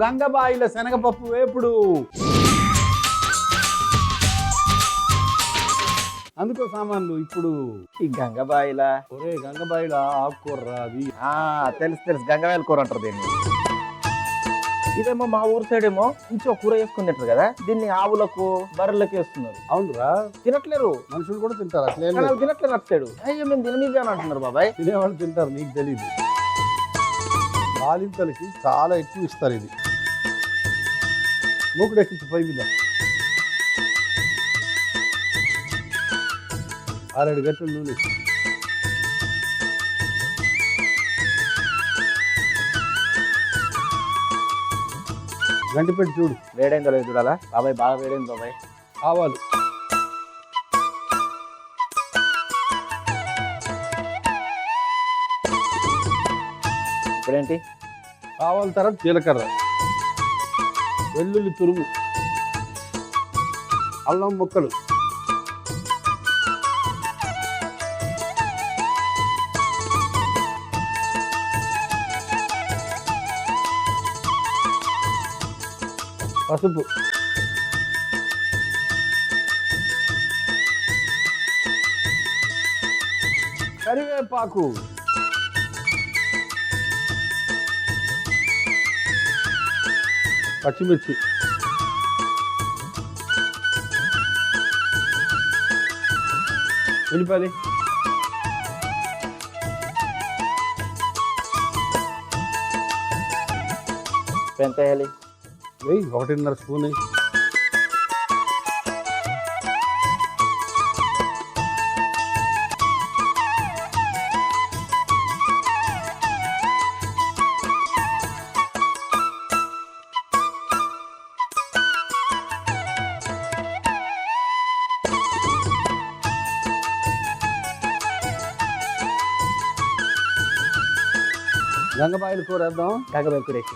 గంగబాయిల శనగపప్పు వేపుడు. అందుకో సామాన్లు ఇప్పుడు. ఈ గంగబాయిల ఒరే గంగబాయిల ఆకుకూర అది. తెలుసు గంగబాయిల కూర అంటారు దీన్ని. ఇదేమో మా ఊరు సైడ్ ఏమో ఇంకో కూర వేసుకుని తింటారు కదా, దీన్ని ఆవులకు బర్రెలకు వేస్తున్నారు. అవునురా, తినట్లేరు, మనుషులు కూడా తింటారు. అట్లే తినట్లేరు అటు సైడు. అయ్యో మేము తిననివి అని అంటున్నారు బాబాయ్. తినేవాళ్ళు తింటారు, నీకు తెలీదు. బాలింతలకి చాలా ఎక్కువ ఇస్తారు ఇది. మూకుడు ఎక్కించి పై మీద 6-7 గంటలు నూనె. గంటి పెట్టి చూడు, వేడైందో లేదు చూడాలా బాబాయ్. బాగా వేడైంది బాబాయ్. ఆవాలు, ఇప్పుడేంటి? ఆవాల తర్వాత జీలకర్ర, వెల్లుల్లి తురుము, అల్లం ముక్కలు, పసుపు, కరివేపాకు, పచ్చిమిర్చి, ఉల్లిపాయలు, ఎంత వేయాలి? 1.5 స్పూన్. గంగబాయిల కూర వేద్దాం. గంగబాయిల కూర వేసి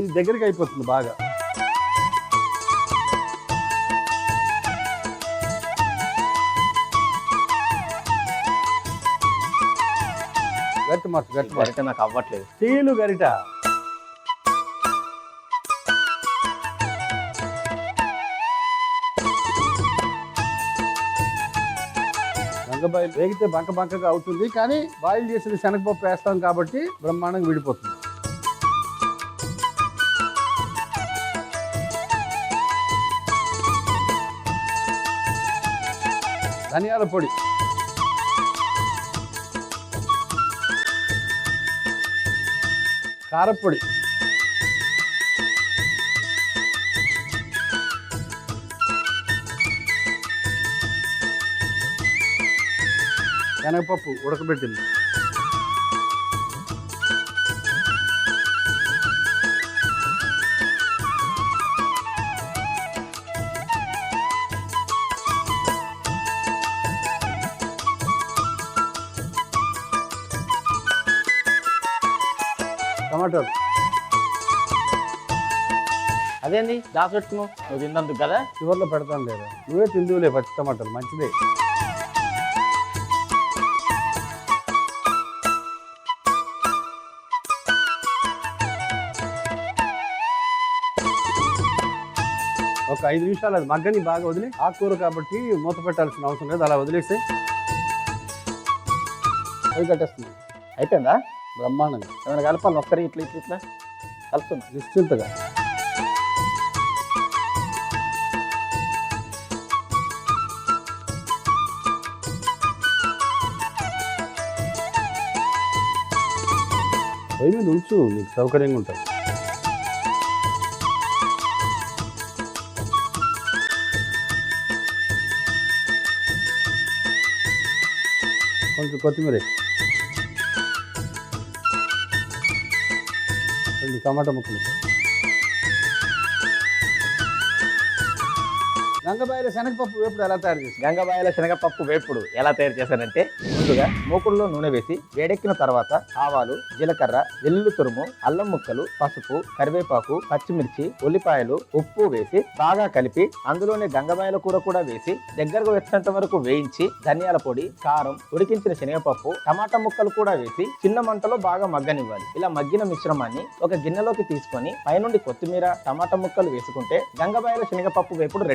ఇది దగ్గరికి అయిపోతుంది బాగా. గట్టి మార్చు, గట్టి మార్చు. గరిట నాకు అవ్వట్లేదు. స్టీలు గరిట. గంగబాయిలు వేగితే బంకగా అవుతుంది, కానీ బాయిల్ చేసిన శనగపప్పు వేస్తాం కాబట్టి బ్రహ్మాండంగా విడిపోతుంది. ధనియాల పొడి, కారపొడి, శనగపప్పు ఉడకబెట్టింది, టమాటాలు. అదేంది దాచి పెట్టుకున్నావు? నువ్వు తిన్నందుకు కదా. చివర్లో పెడతాను లేదా, నువ్వే తిందువులే. పచ్చి టమాటాలు మంచిదే. ఒక 5 నిమిషాలు అది మగ్గని బాగా వదిలి, ఆకుకూర కాబట్టి మూత పెట్టాల్సిన అవసరం లేదు, అలా వదిలేస్తే అవి కట్టేస్తుంది. అయిపోయిందా? బ్రహ్మాండంగా. ఏమైనా కలపాలి? ఒక్కరి ఇట్లా కలుపుతున్నా నిశ్చింతగా. పొయ్యి మీద ఉంచు, నీకు సౌకర్యంగా ఉంటుంది. కొంచెం కొత్తిమీర, 2 టమాటా ముక్కలు, గంగబాయిల శనగపప్పు వేపుడు ఎలా తయారు చేస్తారు? గంగబాయిల శనగపప్పు వేపుడు ఎలా తయారు చేశానంటే, ముందుగా మూకుడులో నూనె వేసి వేడెక్కిన తర్వాత ఆవాలు, జీలకర్ర, వెల్లుల్లి తురుము, అల్లం ముక్కలు, పసుపు, కరివేపాకు, పచ్చిమిర్చి, ఉల్లిపాయలు, ఉప్పు వేసి బాగా కలిపి అందులోనే గంగబాయిల కూర కూడా వేసి దగ్గరకు వచ్చేంత వరకు వేయించి ధనియాల పొడి, కారం, ఉడికించిన శనగపప్పు, టమాటా ముక్కలు కూడా వేసి చిన్న మంటలో బాగా మగ్గనివ్వాలి. ఇలా మగ్గిన మిశ్రమాన్ని ఒక గిన్నెలోకి తీసుకొని పైనుండి కొత్తిమీర, టమాటా ముక్కలు వేసుకుంటే గంగబాయిల శనగపప్పు వేపుడు రెడీ.